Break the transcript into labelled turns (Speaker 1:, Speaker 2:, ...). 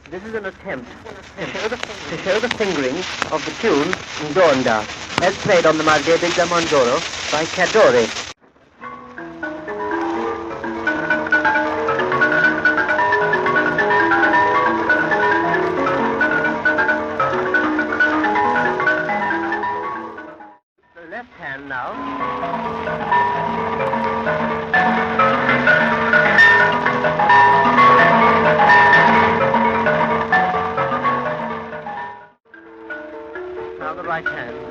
Speaker 1: This is an attempt to show the fingering of the tune Ndonda, as played on the Margebe da Mondoro by Cadore. The left hand now. Now the right hand.